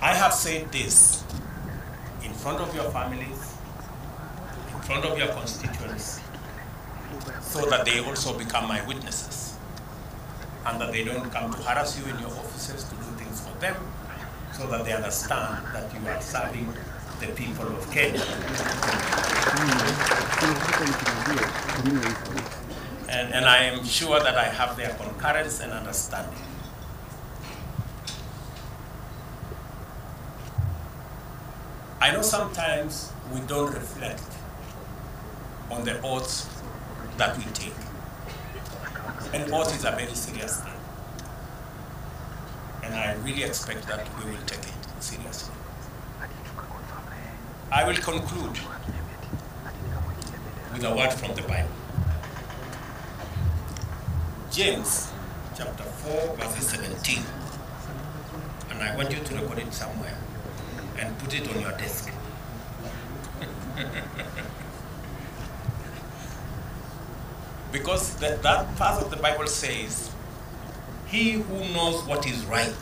I have said this in front of your families, in front of your constituents, so that they also become my witnesses, and that they don't come to harass you in your offices to do things for them, so that they understand that you are serving the people of Kenya. And I am sure that I have their concurrence and understanding. I know sometimes we don't reflect on the oaths that we take. An oath is a very serious thing. And I really expect that we will take it seriously. I will conclude with a word from the Bible. James chapter 4 verse 17. And I want you to record it somewhere and put it on your desk. Because that part of the Bible says, he who knows what is right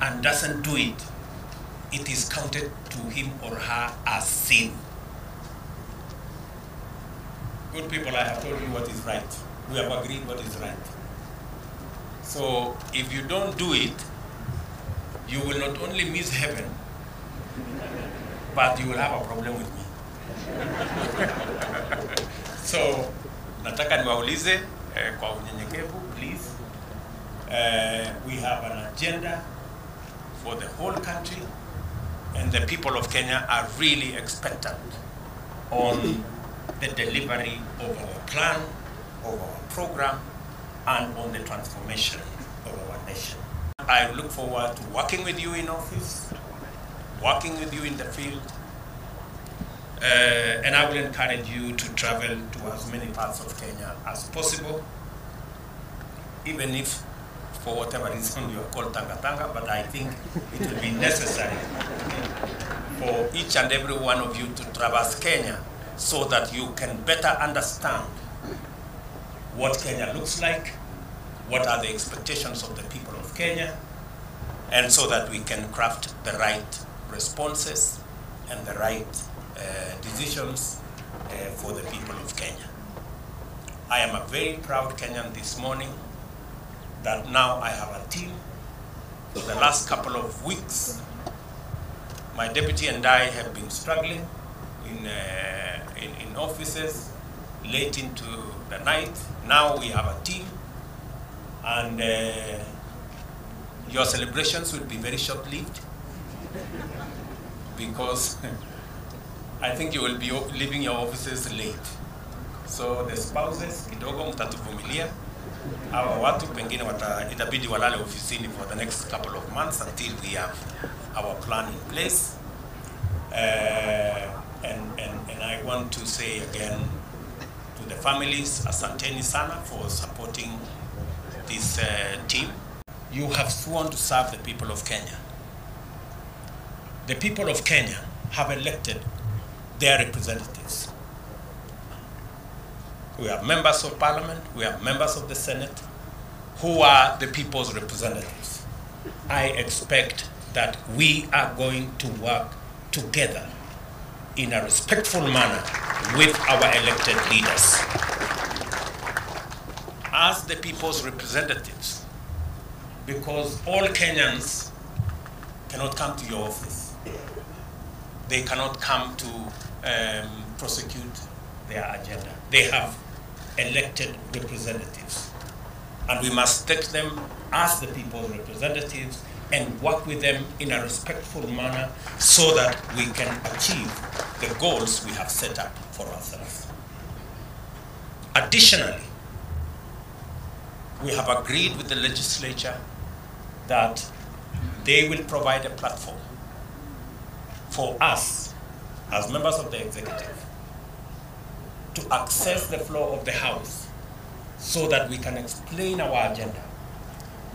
and doesn't do it, it is counted to him or her as sin. Good people, I have told you what is right. We have agreed what is right. So if you don't do it, you will not only miss heaven, but you will have a problem with me. So, nataka niwaulize kwa unyenyekevu, please. We have an agenda for the whole country, and the people of Kenya are really expectant on the delivery of our plan, of our program, and on the transformation of our nation. I look forward to working with you in office, working with you in the field, and I will encourage you to travel to as many parts of Kenya as possible, even if for whatever reason you are called Tanga, but I think it will be necessary for each and every one of you to traverse Kenya so that you can better understand what Kenya looks like, what are the expectations of the people of Kenya, and so that we can craft the right responses and the right decisions for the people of Kenya. I am a very proud Kenyan this morning that now I have a team. For the last couple of weeks, my deputy and I have been struggling in offices late into the night. Now we have a team, and your celebrations will be very short-lived because I think you will be leaving your offices late. So the spouses, kidogo mtatuvumilia. Hawa watu pengine itabidi walale ofisini for the next couple of months until we have our plan in place. And I want to say again to the families, asanteni sana for supporting this team. You have sworn to serve the people of Kenya. The people of Kenya have elected their representatives. We have members of parliament, we have members of the Senate, who are the people's representatives. I expect that we are going to work together in a respectful manner with our elected leaders. As the people's representatives, because all Kenyans cannot come to your office. They cannot come to prosecute their agenda. They have elected representatives. And we must take them as the people's representatives and work with them in a respectful manner so that we can achieve the goals we have set up for ourselves. Additionally, we have agreed with the legislature that they will provide a platform for us as members of the executive to access the floor of the House so that we can explain our agenda,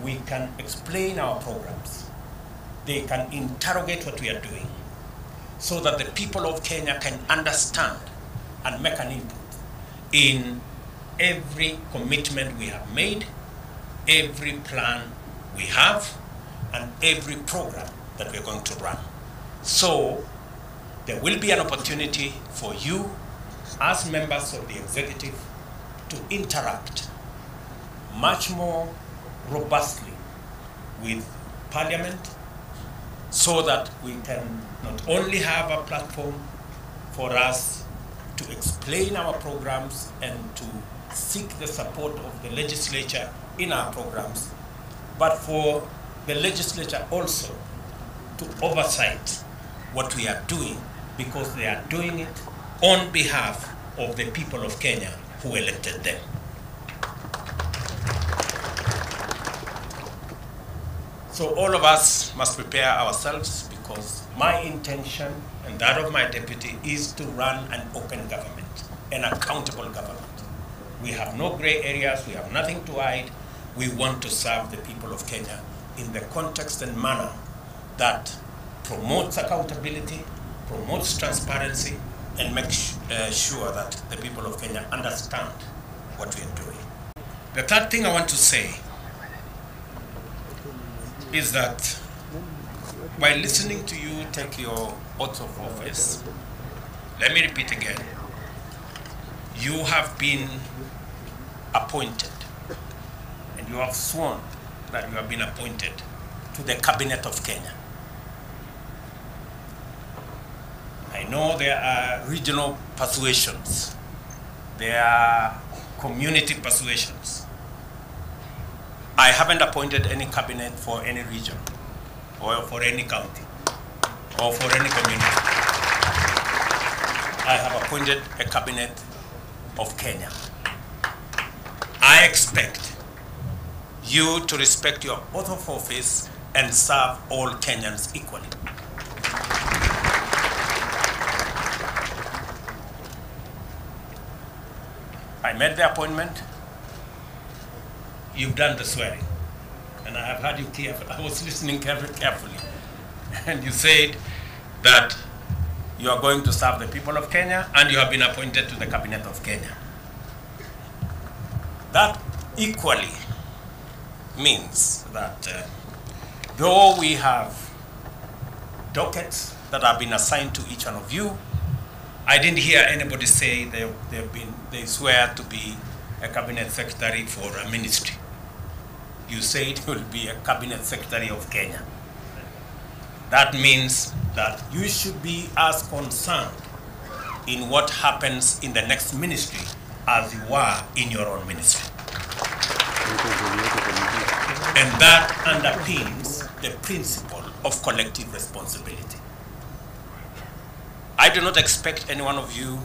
we can explain our programs, they can interrogate what we are doing, so that the people of Kenya can understand and make an input in every commitment we have made, every plan we have, and every program that we're going to run. So there will be an opportunity for you as members of the executive to interact much more robustly with Parliament, so that we can not only have a platform for us to explain our programs and to seek the support of the legislature in our programs, but for the legislature also to oversight what we are doing, because they are doing it on behalf of the people of Kenya who elected them. So all of us must prepare ourselves, because my intention and that of my deputy is to run an open government, an accountable government. We have no gray areas, we have nothing to hide. We want to serve the people of Kenya in the context and manner that promotes accountability, promotes transparency, and makes sure that the people of Kenya understand what we are doing. The third thing I want to say is that while listening to you take your oath of office, let me repeat again, you have been appointed and you have sworn that you have been appointed to the Cabinet of Kenya. I know there are regional persuasions, there are community persuasions. I haven't appointed any cabinet for any region, or for any county, or for any community. I have appointed a cabinet of Kenya. I expect you to respect your oath of office and serve all Kenyans equally. I made the appointment. You've done the swearing, and I have heard you carefully. I was listening carefully, and you said that you are going to serve the people of Kenya, and you have been appointed to the Cabinet of Kenya. That equally means that though we have dockets that have been assigned to each one of you, I didn't hear anybody say they swear to be a cabinet secretary for a ministry. You said you will be a cabinet secretary of Kenya. That means that you should be as concerned in what happens in the next ministry as you are in your own ministry. And that underpins the principle of collective responsibility. I do not expect any one of you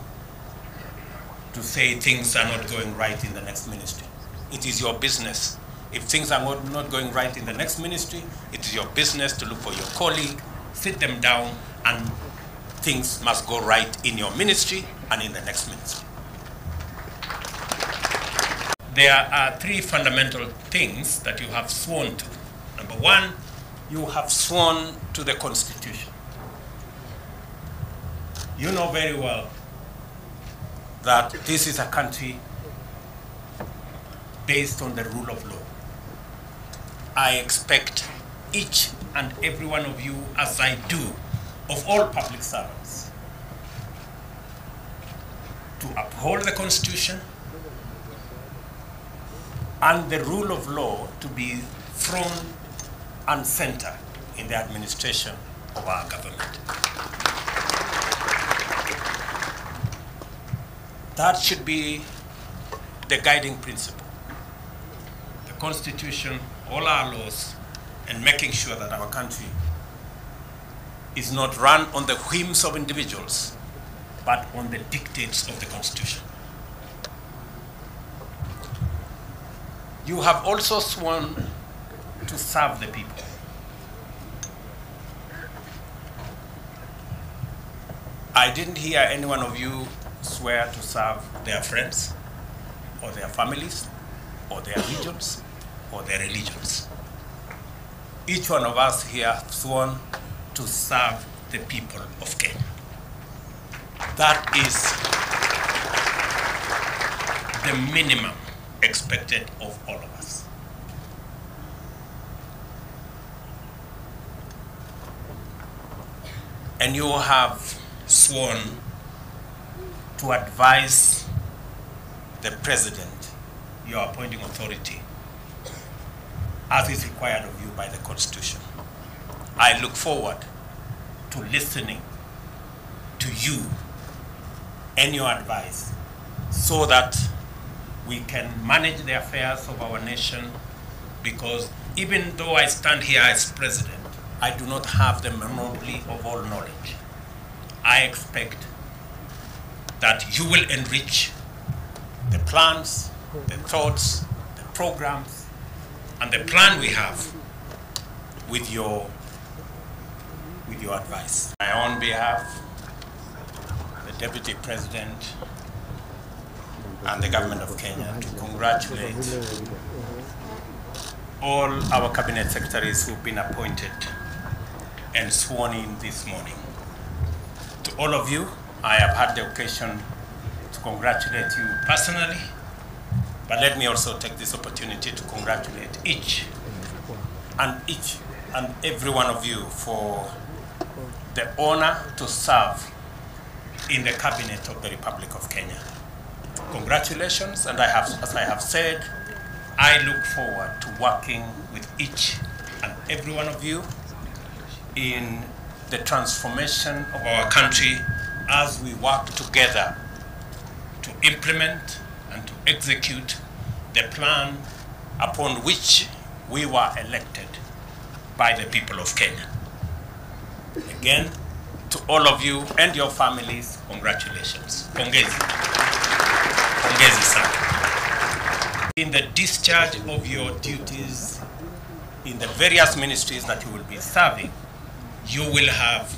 to say things are not going right in the next ministry. It is your business. If things are not going right in the next ministry, it is your business to look for your colleague, sit them down, and things must go right in your ministry and in the next ministry. There are three fundamental things that you have sworn to. Number one, you have sworn to the Constitution. You know very well that this is a country based on the rule of law. I expect each and every one of you, as I do of all public servants, to uphold the Constitution and the rule of law to be front and center in the administration of our government. That should be the guiding principle. The Constitution, all our laws, and making sure that our country is not run on the whims of individuals, but on the dictates of the Constitution. You have also sworn to serve the people. I didn't hear any one of you swear to serve their friends, or their families, or their regions, or their religions. Each one of us here have sworn to serve the people of Kenya. That is the minimum expected of all of us. and you have sworn to advise the President, your appointing authority, as is required of you by the Constitution. I look forward to listening to you and your advice so that we can manage the affairs of our nation, because even though I stand here as President, I do not have the monopoly of all knowledge. I expect that you will enrich the plans, the thoughts, the programs, and the plan we have with your advice. On behalf of the Deputy President and the Government of Kenya, to congratulate all our Cabinet Secretaries who've been appointed and sworn in this morning. To all of you, I have had the occasion to congratulate you personally, but let me also take this opportunity to congratulate each and every one of you for the honor to serve in the Cabinet of the Republic of Kenya. Congratulations, and as I have said, I look forward to working with each and every one of you in the transformation of our country as we work together to implement and to execute the plan upon which we were elected by the people of Kenya. Again, to all of you and your families, congratulations. Pongezi. Pongezi sana. In the discharge of your duties in the various ministries that you will be serving, you will have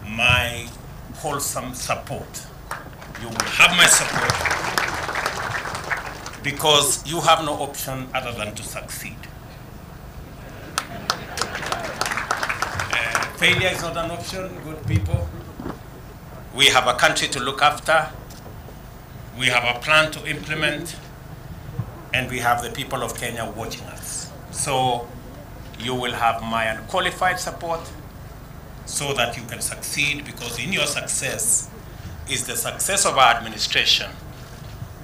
my wholesome support. You will have my support because you have no option other than to succeed. Failure is not an option, good people. We have a country to look after, we have a plan to implement, and we have the people of Kenya watching us. So you will have my unqualified support so that you can succeed, because in your success is the success of our administration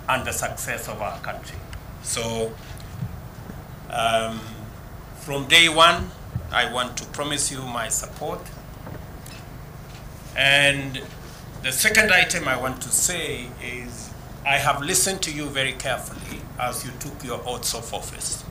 and the success of our country. So from day one, I want to promise you my support. And the second item I want to say is I have listened to you very carefully as you took your oaths of office.